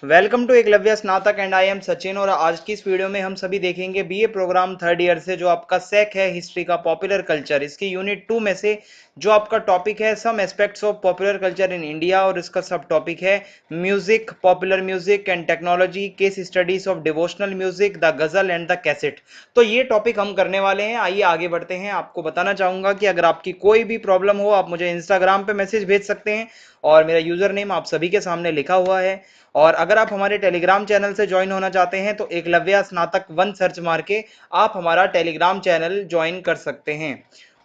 Welcome to Eklavya स्नातक and I am Sachin. और आज की इस वीडियो में हम सभी देखेंगे बीए प्रोग्राम थर्ड ईयर से जो आपका सेक है हिस्ट्री का पॉपुलर कल्चर, इसकी यूनिट 2 में से जो आपका टॉपिक है some aspects of popular culture in India, और इसका सब टॉपिक है music, popular music and technology, case studies of devotional music, the ghazal and the cassette. तो ये टॉपिक हम करने वाले हैं। आइए आगे बढ़ते हैं। आपको बताना चाहूंगा कि अगर आपकी कोई भी प्रॉब्लम हो आप मुझे इंस्टाग्राम पे मैसेज भेज सकते हैं, और मेरा यूजर नेम आप सभी के सामने लिखा हुआ है। और अगर आप हमारे टेलीग्राम चैनल से ज्वाइन होना चाहते हैं तो एकलव्य स्नातक 1 सर्च मार के आप हमारा टेलीग्राम चैनल ज्वाइन कर सकते हैं।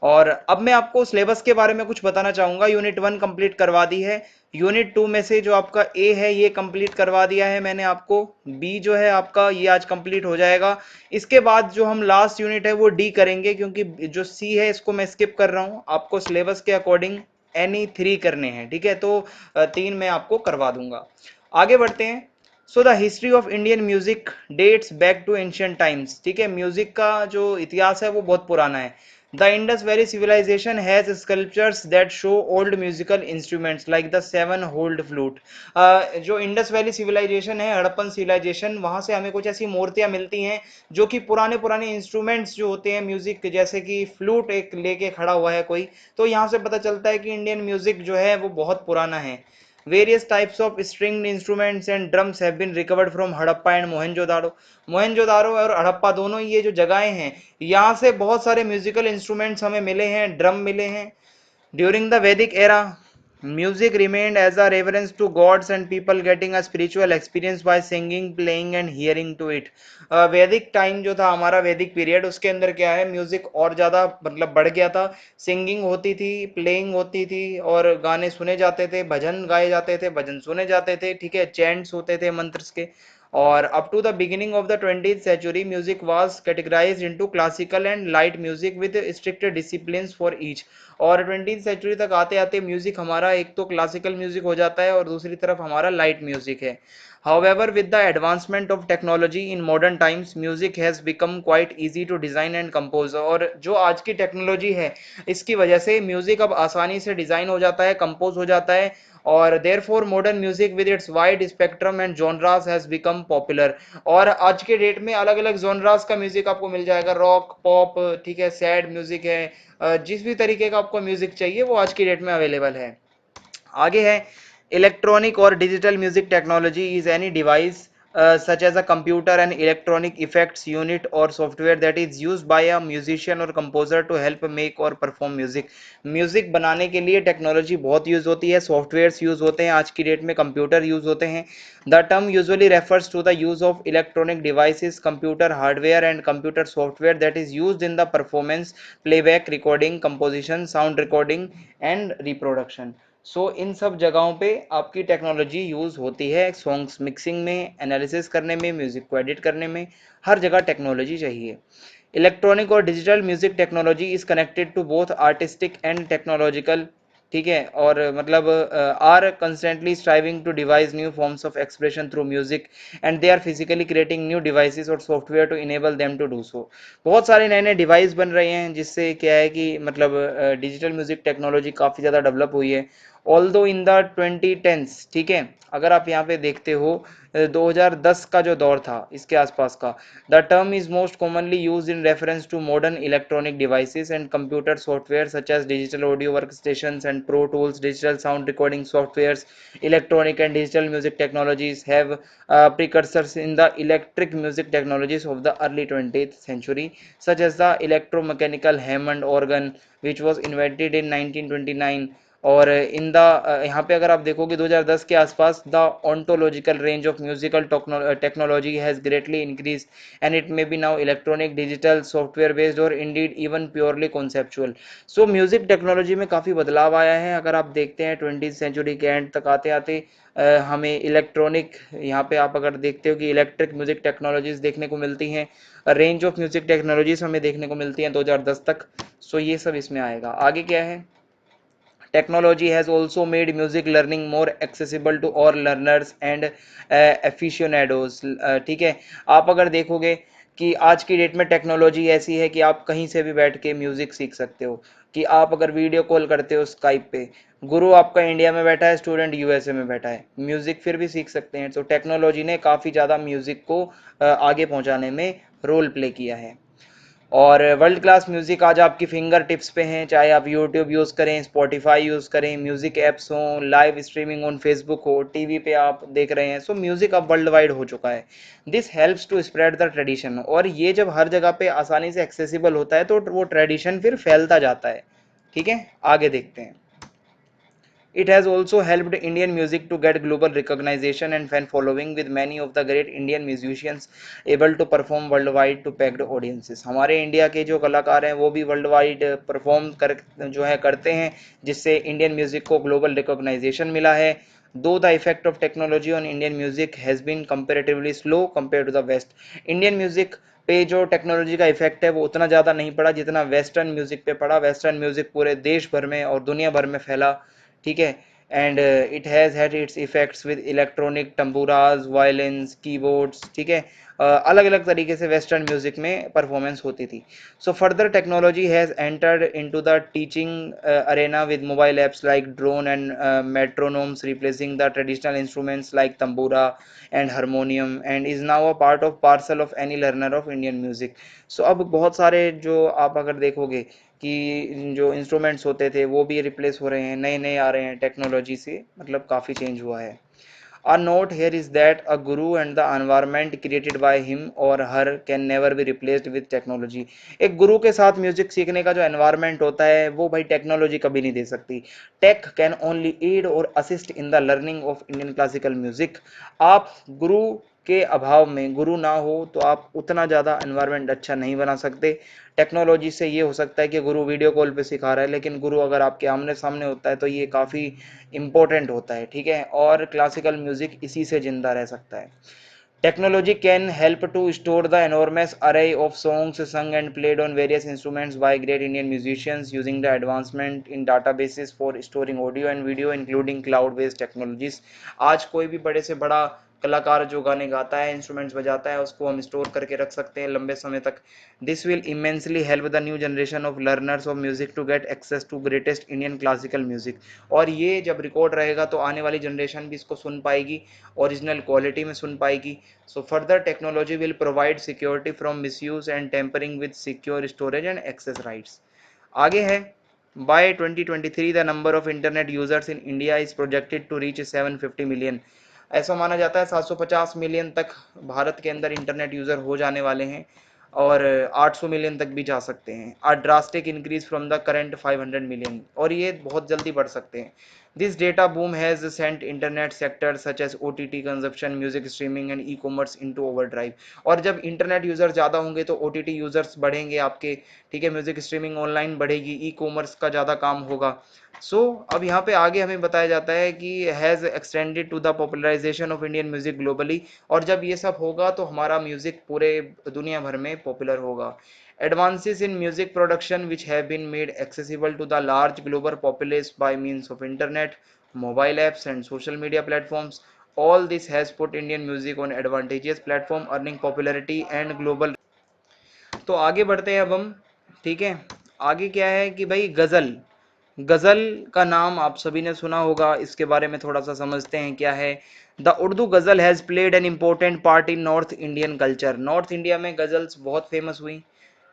और अब मैं आपको सिलेबस के बारे में कुछ बताना चाहूंगा। यूनिट 1 कंप्लीट करवा दी है। यूनिट 2 में से जो आपका ए है ये कंप्लीट करवा दिया है मैंने आपको। बी जो है आपका ये आज कंप्लीट हो जाएगा। इसके बाद जो हम लास्ट यूनिट है वो डी करेंगे, क्योंकि जो सी है इसको मैं स्किप कर रहा हूँ। आपको सिलेबस के अकॉर्डिंग एनी 3 करने हैं, ठीक है। तो 3 मैं आपको करवा दूंगा। आगे बढ़ते हैं। So the history of Indian music dates back to ancient times. ठीक है, म्यूजिक का जो इतिहास है वो बहुत पुराना है। The Indus valley civilisation has sculptures that show old musical instruments like the seven holed flute. जो इंडस वैली सिविलाइजेशन है, हड़प्पन सिविलाइजेशन, वहां से हमें कुछ ऐसी मूर्तियां मिलती हैं जो कि पुराने पुराने इंस्ट्रूमेंट्स जो होते हैं म्यूजिक, जैसे कि फ्लूट एक लेके खड़ा हुआ है कोई। तो यहाँ से पता चलता है कि इंडियन म्यूजिक जो है वो बहुत पुराना है। Various types of stringed instruments and drums have been recovered from Harappa and Mohenjodaro. Mohenjodaro और हड़प्पा दोनों ये जो जगहें हैं, यहाँ से बहुत सारे म्यूजिकल इंस्ट्रूमेंट्स हमें मिले हैं, ड्रम मिले हैं। During the Vedic era, music remained as a reverence to gods and people getting a spiritual experience by singing, playing and hearing to it। वैदिक टाइम जो था हमारा, वैदिक पीरियड, उसके अंदर क्या है, म्यूजिक और ज्यादा मतलब बढ़ गया था। सिंगिंग होती थी, प्लेइंग होती थी, और गाने सुने जाते थे, भजन गाए जाते थे, भजन सुने जाते थे, ठीक है, चैंट्स होते थे मंत्र के। और up to the beginning of the 20th century music was categorised into classical and light music with strict disciplines for each. और 20th सेंचुरी तक आते आते म्यूजिक हमारा एक तो क्लासिकल म्यूजिक हो जाता है और दूसरी तरफ हमारा लाइट म्यूजिक है। However, with the advancement of technology in modern times, music has become quite easy to design and compose। और जो आज की टेक्नोलॉजी है इसकी वजह से म्यूजिक अब आसानी से डिजाइन हो जाता है, कंपोज हो जाता है। और therefore modern music with its wide spectrum and genres has become popular। और आज के डेट में अलग अलग जॉनरास का म्यूजिक आपको मिल जाएगा, रॉक, पॉप, ठीक है, सैड म्यूजिक है, जिस भी तरीके का आपको म्यूजिक चाहिए वो आज की डेट में अवेलेबल है। आगे है इलेक्ट्रॉनिक और digital music technology is any device such as a computer and electronic effects unit or software that is used by a musician or composer to help make or perform music। Music बनाने के लिए technology बहुत use होती है, softwares use होते हैं, आज की डेट में कंप्यूटर यूज होते हैं। The term usually refers to the use of electronic devices, computer hardware and computer software that is used in the performance, playback, recording, composition, sound recording and reproduction. So इन सब जगहों पे आपकी technology use होती है, songs mixing में, analysis करने में, म्यूजिक को एडिट करने में, हर जगह टेक्नोलॉजी चाहिए। इलेक्ट्रॉनिक और digital music technology is connected to both artistic and technological, ठीक है। और मतलब are constantly striving to devise new forms of expression through music, and they are physically creating new devices और software to enable them to do so. बहुत सारे नए नए device बन रहे हैं जिससे क्या है कि मतलब डिजिटल म्यूजिक टेक्नोलॉजी काफ़ी ज़्यादा डेवलप हुई है। ऑल्दो इन द 2010s, ठीक है, अगर आप यहाँ पे देखते हो 2010 का जो दौर था इसके आसपास का, the term is most commonly used in reference to modern electronic devices and computer software such as digital audio work stations and pro tools, digital sound recording softwares. Electronic and digital music technologies have precursors in the electric music technologies of the early 20th century, such as the electromechanical Hammond organ which was invented in 1929। और in the यहाँ पे अगर आप देखोगे 2010 के आसपास the ontological range of musical technology has greatly increased and it may be now electronic, digital, software based or indeed even purely conceptual। So music technology में काफ़ी बदलाव आया है। अगर आप देखते हैं 20th सेंचुरी के एंड तक आते आते हमें इलेक्ट्रॉनिक, यहाँ पे आप अगर देखते हो कि इलेक्ट्रिक म्यूजिक टेक्नोलॉजीज देखने को मिलती हैं, रेंज ऑफ म्यूजिक टेक्नोलॉजीज हमें देखने को मिलती हैं 2010 तक। सो ये सब इसमें आएगा। आगे क्या है, technology has also made music learning more accessible to all learners and aficionados, ठीक है। आप अगर देखोगे कि आज की डेट में टेक्नोलॉजी ऐसी है कि आप कहीं से भी बैठ के म्यूजिक सीख सकते हो, कि आप अगर वीडियो कॉल करते हो स्काइप पे, गुरु आपका इंडिया में बैठा है, स्टूडेंट यूएसए में बैठा है, म्यूजिक फिर भी सीख सकते हैं। तो टेक्नोलॉजी ने काफ़ी ज़्यादा म्यूजिक को आगे पहुंचाने में रोल प्ले किया है। और वर्ल्ड क्लास म्यूज़िक आज आपकी फिंगर टिप्स पे हैं, चाहे आप यूट्यूब यूज़ करें, स्पॉटिफाई यूज़ करें, म्यूज़िक ऐप्स हों, लाइव स्ट्रीमिंग ऑन फेसबुक हो, टीवी पे आप देख रहे हैं। सो म्यूज़िक अब वर्ल्ड वाइड हो चुका है। This helps to spread the tradition, और ये जब हर जगह पे आसानी से एक्सेसिबल होता है तो वो ट्रेडिशन फिर फैलता जाता है। ठीक है, आगे देखते हैं। It has also helped Indian music to get global recognition and fan following, with many of the great Indian musicians able to perform worldwide to packed audiences. हमारे इंडिया के जो कलाकार हैं वो भी वर्ल्ड वाइड परफॉर्म कर जो है करते हैं, जिससे इंडियन म्यूजिक को ग्लोबल रिकॉग्नाइजेशन मिला है। Though the effect of technology on Indian music has been comparatively slow compare to the west. Indian music पे जो टेक्नोलॉजी का इफेक्ट है वो उतना ज़्यादा नहीं पड़ा जितना वेस्टर्न म्यूजिक पे पड़ा। वेस्टर्न म्यूजिक पूरे देश भर में और दुनिया भर में फैला। ठीक है, and it has had its effects with electronic tamburas, violins, keyboards. ठीक है, अलग अलग तरीके से वेस्टर्न म्यूजिक में परफॉर्मेंस होती थी। So further technology has entered into the teaching arena with mobile apps like drone and metronomes replacing the traditional instruments like tambura and harmonium, and is now a part of parcel of any learner of Indian music. So अब बहुत सारे जो आप अगर देखोगे कि जो instruments होते थे वो भी रिप्लेस हो रहे हैं, नए नए आ रहे हैं टेक्नोलॉजी से, मतलब काफ़ी चेंज हुआ है। A note here is that a guru and the environment created by him or her can never be replaced with technology। एक गुरु के साथ म्यूजिक सीखने का जो एनवायरनमेंट होता है वो भाई टेक्नोलॉजी कभी नहीं दे सकती। टेक कैन ओनली एड और assist in the learning of Indian classical music. आप गुरु के अभाव में, गुरु ना हो तो आप उतना ज़्यादा एनवायरनमेंट अच्छा नहीं बना सकते। टेक्नोलॉजी से ये हो सकता है कि गुरु वीडियो कॉल पे सिखा रहा है, लेकिन गुरु अगर आपके आमने सामने होता है तो ये काफ़ी इम्पोर्टेंट होता है। ठीक है, और क्लासिकल म्यूजिक इसी से जिंदा रह सकता है। Technology can help to store the enormous array of songs sung and played on various instruments by great Indian musicians using the advancement in databases for storing audio and video including cloud based technologies। आज कोई भी बड़े से बड़ा कलाकार जो गाने गाता है, इंस्ट्रूमेंट्स बजाता है, उसको हम स्टोर करके रख सकते हैं लंबे समय तक। This will immensely help the new generation of learners of music to get access to greatest Indian classical music. और ये जब रिकॉर्ड रहेगा तो आने वाली जनरेशन भी इसको सुन पाएगी, ओरिजिनल क्वालिटी में सुन पाएगी। So further technology will provide security from misuse and tampering with secure storage and access rights। आगे है, by 2023 the number of internet users in India is projected to reach 750 million। ऐसा माना जाता है 750 million तक भारत के अंदर इंटरनेट यूजर हो जाने वाले हैं, और 800 मिलियन तक भी जा सकते हैं। A drastic increase from the current 500 million, और ये बहुत जल्दी बढ़ सकते हैं। This data boom has sent internet sector such as OTT consumption, music streaming and e commerce into overdrive. और जब इंटरनेट यूजर ज़्यादा होंगे तो ओटीटी यूजर्स बढ़ेंगे आपके। ठीक है, म्यूजिक स्ट्रीमिंग ऑनलाइन बढ़ेगी, ई कॉमर्स का ज़्यादा काम होगा। अब यहाँ पे आगे हमें बताया जाता है कि has extended to the popularisation of Indian music globally. और जब ये सब होगा तो हमारा म्यूजिक पूरे दुनिया भर में पॉपुलर होगा। Advances in music production which have been made accessible to the large global populace by means of internet, mobile apps and social media platforms, all this has put Indian music on advantageous platform earning popularity and global। तो आगे बढ़ते हैं अब हम। ठीक है, आगे क्या है कि भाई गज़ल। गज़ल का नाम आप सभी ने सुना होगा, इसके बारे में थोड़ा सा समझते हैं क्या है। The Urdu ghazal has played an important part in north Indian culture. North India में गज़ल्स बहुत फेमस हुई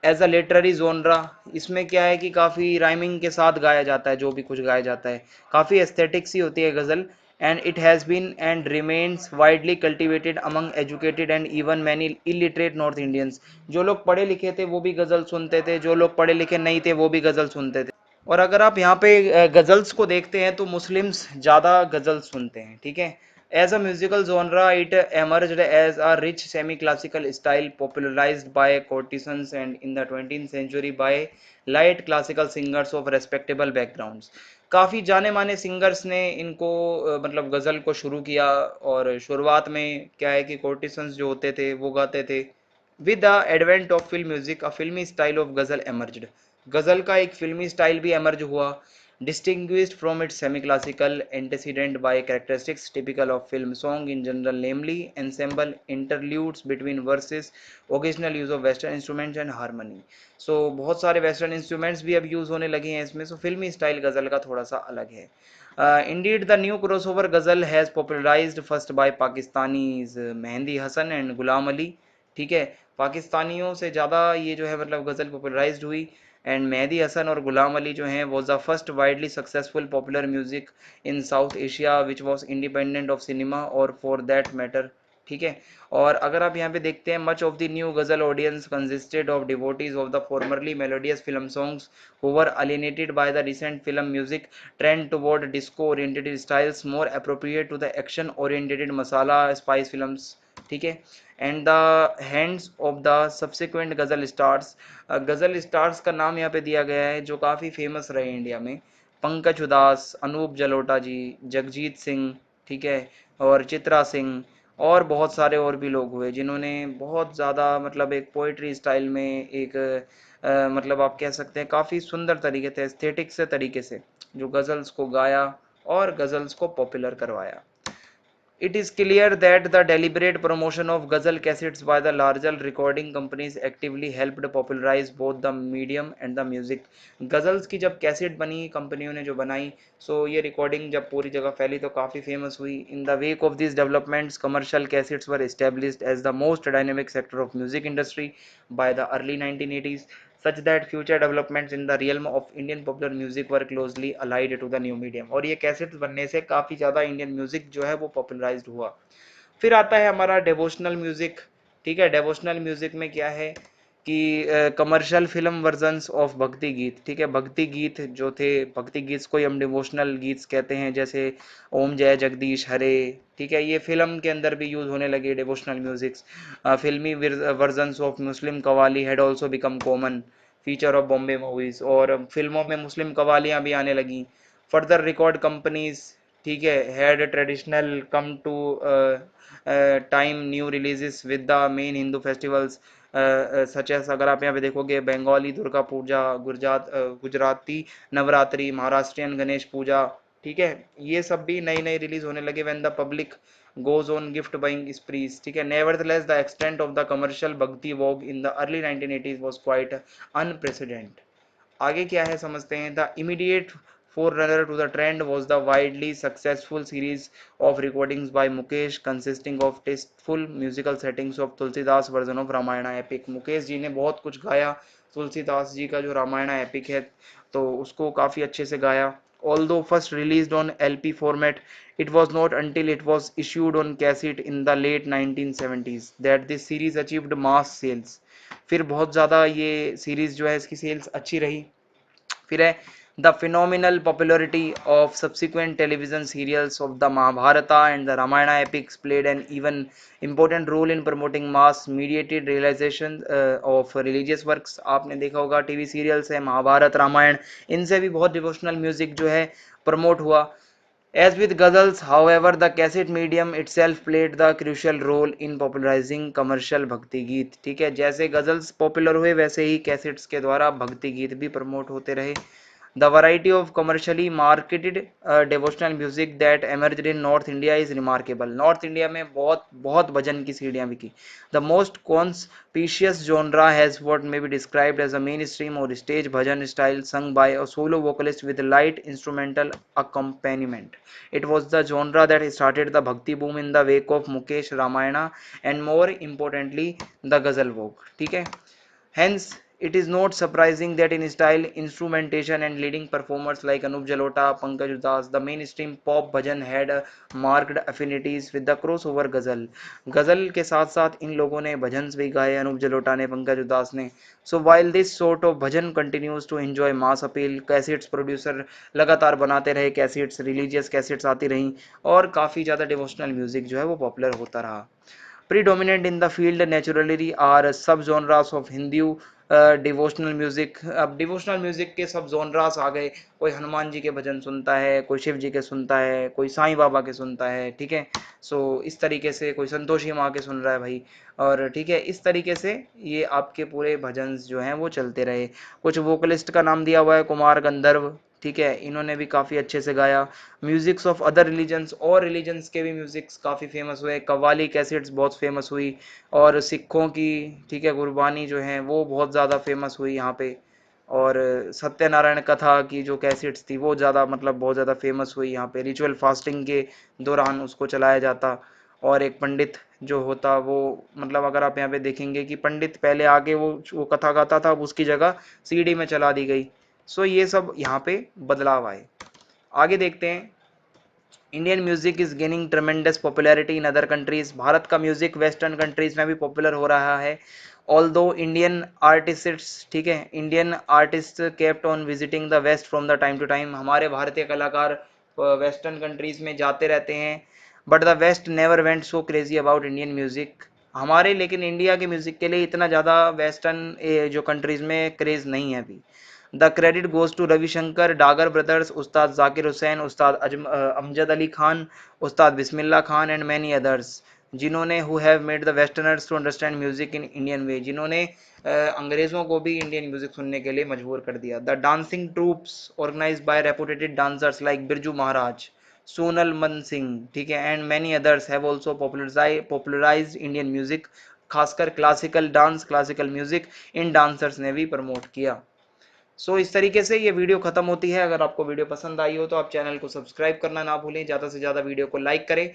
एज अ लिटरेरी जोनरा। इसमें क्या है कि काफ़ी राइमिंग के साथ गाया जाता है, जो भी कुछ गाया जाता है काफ़ी एस्थेटिक सी होती है गज़ल। And it has been and remains widely cultivated among educated and even many illiterate north Indians. जो लोग पढ़े लिखे थे वो भी गज़ल सुनते थे, जो लोग पढ़े लिखे नहीं थे वो भी गज़ल सुनते थे। और अगर आप यहाँ पे गज़ल्स को देखते हैं तो मुस्लिम्स ज़्यादा गज़ल सुनते हैं। ठीक है, as a musical genre it emerged as a rich semi-classical style popularized by courtesans and in the 20th century by light classical singers of respectable backgrounds। काफ़ी जाने माने सिंगर्स ने इनको मतलब गज़ल को शुरू किया। और शुरुआत में क्या है कि कोर्टिसंस जो होते थे वो गाते थे। With the advent of film music a filmi style of ghazal emerged. गज़ल का एक फिल्मी स्टाइल भी एमर्ज हुआ। distinguished from its semi-classical antecedent by characteristics typical of film song in general, namely ensemble, interludes between verses, occasional use of western instruments and harmony. So बहुत सारे western instruments भी अब यूज होने लगे हैं इसमें, सो फिल्मी स्टाइल गजल का थोड़ा सा अलग है. Indeed, the new crossover ghazal has popularized first by Pakistanis Mehdi Hassan and Ghulam Ali. ठीक है, पाकिस्तानियों से ज़्यादा ये जो है मतलब गज़ल पॉपुलराइज्ड हुई. एंड मेहदी हसन और गुलाम अली जो हैं was the first widely successful popular music in south Asia which was independent of cinema और फॉर दैट मैटर. ठीक है, और अगर आप यहाँ पे देखते हैं much of the new ghazal audience consisted of devotees of the formerly melodious film songs who were alienated by the recent film music trend toward disco oriented styles more appropriate to the action oriented masala spice films. ठीक है, and the hands of the subsequent गजल stars. गजल stars का नाम यहाँ पे दिया गया है जो काफ़ी फेमस रहे इंडिया में. पंकज उदास, अनूप जलोटा जी, जगजीत सिंह, ठीक है, और चित्रा सिंह, और बहुत सारे और भी लोग हुए जिन्होंने बहुत ज़्यादा मतलब एक पोइट्री स्टाइल में एक मतलब आप कह सकते हैं काफ़ी सुंदर तरीके से, एस्थेटिक से तरीके से जो गज़ल्स को गाया और गज़ल्स को पॉपुलर करवाया. It is clear that the deliberate promotion of ghazal cassettes by the larger recording companies actively helped popularize both the medium and the music. Ghazals की जब कैसेट बनी कंपनियों ने जो बनाई, सो ये रिकॉर्डिंग जब पूरी जगह फैली तो काफ़ी फेमस हुई. In the wake of this developments commercial cassettes were established as the most dynamic sector of music industry by the early 1980s, such that future developments in the realm of Indian popular music were closely allied to the new medium. और ये cassettes बनने से काफ़ी ज़्यादा Indian music जो है वो popularised हुआ. फिर आता है हमारा डिवोशनल म्यूजिक. ठीक है, डिवोशनल म्यूजिक में क्या है कि कमर्शियल फिल्म वर्जन्स ऑफ भक्ति गीत. ठीक है, भक्ति गीत जो थे, भक्ति गीत को ही हम डिवोशनल गीत कहते हैं, जैसे ओम जय जगदीश हरे. ठीक है, ये फिल्म के अंदर भी यूज होने लगे डिवोशनल म्यूजिक्स. फिल्मी versions of Muslim qawwali had also become common feature of Bombay movies, और फिल्मों में मुस्लिम कवालियाँ भी आने लगी. फर्दर रिकॉर्ड कंपनीज, ठीक है, had traditional come to time new releases with the main Hindu festivals such as. अगर आप यहाँ पे देखोगे बंगाली दुर्गा पूजा, गुजराती नवरात्रि, महाराष्ट्रियन गणेश पूजा. ठीक है, ये सब भी नई नई रिलीज होने लगे when the public goes on gift buying sprees. ठीक है, nevertheless the extent of the commercial bhakti vogue in the early 1980s was quite unprecedented. आगे क्या है समझते हैं. The immediate forerunner to the trend was the widely successful series of recordings by Mukesh consisting of tasteful musical settings of Tulsidas version of Ramayana epic. Mukesh ji ने बहुत कुछ गाया. तुलसीदास जी का जो रामायणा एपिक है तो उसको काफ़ी अच्छे से गाया. Although first released on LP format, it was not until it was issued on cassette in the late 1970s that this series achieved mass sales. फिर बहुत ज़्यादा ये सीरीज़ जो है इसकी सेल्स अच्छी रही. फिर है the phenomenal popularity of subsequent television serials of the Mahabharata and the Ramayana epics played an even important role in promoting mass mediated realization of religious works. आपने देखा होगा टीवी सीरियल्स है महाभारत रामायण, इनसे भी बहुत डिवोशनल म्यूजिक जो है प्रमोट हुआ. As with ghazals, however, the cassette medium itself played the crucial role in popularizing commercial भक्ति गीत. ठीक है, जैसे गजल्स पॉपुलर हुए वैसे ही कैसेट्स के द्वारा भक्ति गीत भी प्रमोट होते रहे. The variety of commercially marketed devotional music that emerged in North India is remarkable. North India में बहुत बहुत भजन की सीढ़ियाँ बिकी. The most conspicuous genre has what may be described as a mainstream or stage bhajan style sung by a solo vocalist with light instrumental accompaniment. It was the genre that started the bhakti boom in the wake of Mukesh Ramayana and more importantly the ghazal vogue. ठीक है, hence it is not surprising that in style, instrumentation and leading performers like Anup Jalota, Pankaj Udhas, the mainstream pop bhajan had marked affinities with the crossover ghazal. ghazal के साथ साथ इन लोगों ने भजन्स भी गाए, अनूप जलोटा ने, पंकज उदास ने. So while this sort of bhajan continues to enjoy mass appeal, cassettes producer लगातार बनाते रहे, कैसेट्स रिलीजियस कैसेट्स आती रहीं और काफ़ी ज़्यादा डिवोशनल म्यूजिक जो है वो पॉपुलर होता रहा. Predominant in the field naturally are sub-genres of Hindu devotional music. अब डिवोशनल म्यूजिक के सब जॉनरास आ गए. कोई हनुमान जी के भजन सुनता है, कोई शिव जी के सुनता है, कोई साईं बाबा के सुनता है. ठीक है, सो इस तरीके से कोई संतोषी माँ के सुन रहा है भाई. और ठीक है, इस तरीके से ये आपके पूरे भजन जो हैं वो चलते रहे. कुछ वोकलिस्ट का नाम दिया हुआ है कुमार गंधर्व. ठीक है, इन्होंने भी काफ़ी अच्छे से गाया। म्यूजिक्स ऑफ अदर रिलीजन्स, और रिलीजन्स के भी म्यूजिक्स काफ़ी फेमस हुए। कव्वाली कैसेट्स बहुत फेमस हुई, और सिखों की, ठीक है, गुरबानी जो है वो बहुत ज़्यादा फेमस हुई यहाँ पे। और सत्यनारायण कथा की जो कैसेट्स थी वो ज़्यादा मतलब बहुत ज़्यादा फेमस हुई यहाँ पे। रिचुअल फास्टिंग के दौरान उसको चलाया जाता। और एक पंडित जो होता वो, मतलब अगर आप यहाँ पे देखेंगे कि पंडित पहले आके वो कथा गाता था, अब उसकी जगह सीडी में चला दी गई। सो ये सब यहाँ पे बदलाव आए। आगे देखते हैं। Indian music is gaining tremendous popularity in other countries. Bharat का म्यूजिक वेस्टर्न कंट्रीज में भी पॉपुलर हो रहा है। ऑल्दो इंडियन आर्टिस्ट्स, ठीक है, Indian artist kept on visiting the west from the time to time. हमारे भारतीय कलाकार वेस्टर्न कंट्रीज में जाते रहते हैं। But the west never went so crazy about Indian music. हमारे लेकिन इंडिया के म्यूजिक के लिए इतना ज़्यादा वेस्टर्न जो कंट्रीज में क्रेज नहीं है अभी। The credit goes to Ravishankar, Dagar brothers, Ustad Zakir Hussain, Ustad Amjad Ali Khan, Ustad Bismillah Khan and many others, जिन्होंने who have made the westerners to understand music in Indian way, जिन्होंने अंग्रेजों को भी इंडियन म्यूजिक सुनने के लिए मजबूर कर दिया। The dancing troupes organized by reputed dancers like Birju Maharaj, Sonal Mansingh, ठीक है, and many others have also popularized Indian music. खासकर क्लासिकल डांस, क्लासिकल म्यूजिक इन डांसर्स ने भी प्रमोट किया। इस तरीके से ये वीडियो खत्म होती है। अगर आपको वीडियो पसंद आई हो तो आप चैनल को सब्सक्राइब करना ना भूलें, ज़्यादा से ज़्यादा वीडियो को लाइक करें,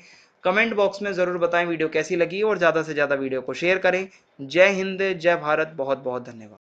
कमेंट बॉक्स में ज़रूर बताएं वीडियो कैसी लगी, और ज़्यादा से ज़्यादा वीडियो को शेयर करें। जय हिंद, जय भारत, बहुत बहुत धन्यवाद।